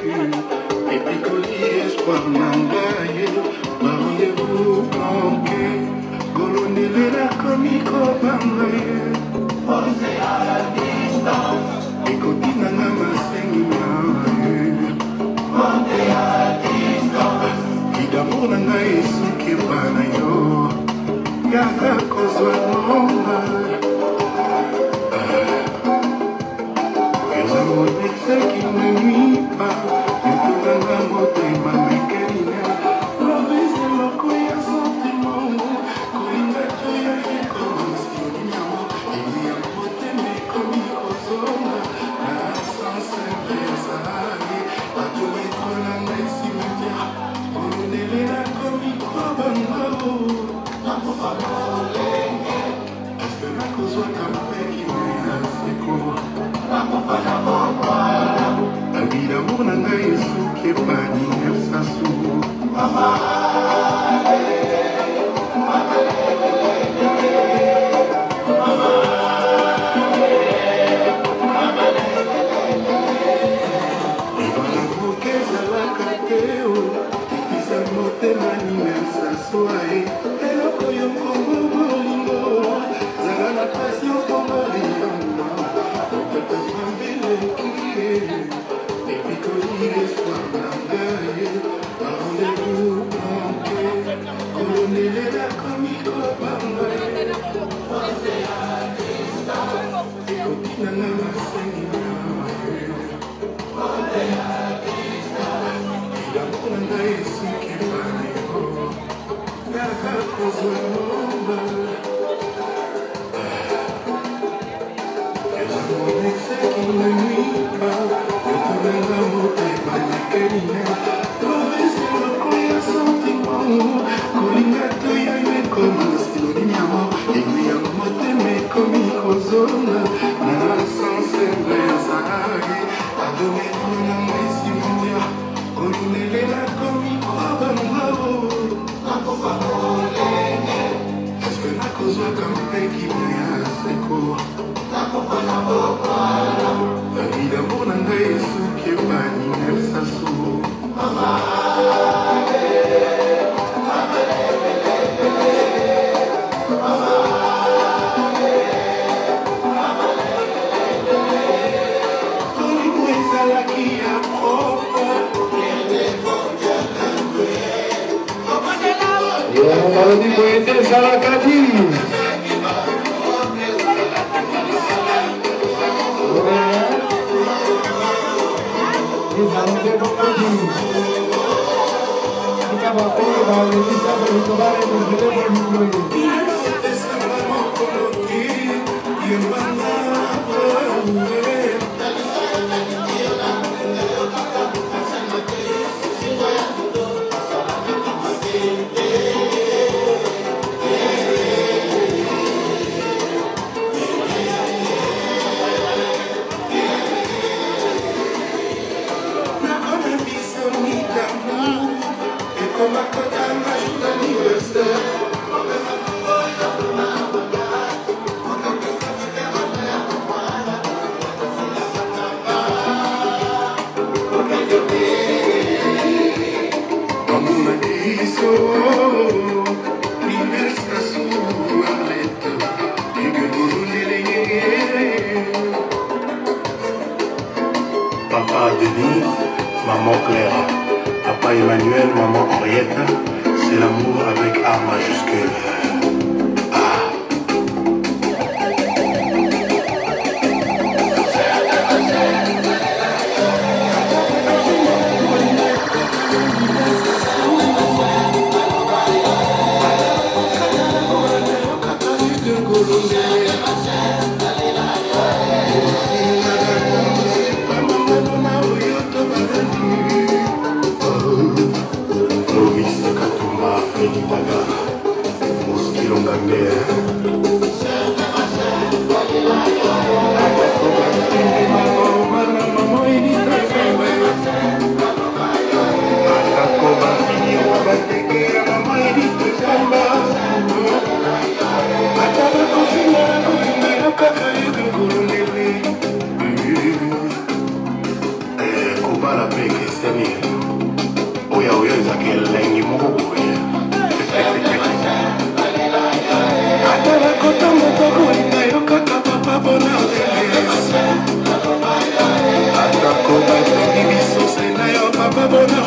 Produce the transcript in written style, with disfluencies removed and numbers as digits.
Et puis collier espoir nangaye, ma rendez-vous manqué. Colonel la comique au bangaye. Pensez à la distance. Et continue à m'enseigner. Montez à distance. Qui d'amour nangaye souki banayo. Yaka kozwa nonga. Les amours d'excès qui ne nuit pas. L'amour n'a pas eu ce qui est pas ni ça sous. Papa Denis, maman Claire, papa Emmanuel, maman Henriette, c'est l'amour avec A majuscule. kala mpe ekeseni oyo oyo ezaka elengi moko boye ata nakota motoko olinga yo kaka papa bona atako batongi bisose na yo papa bona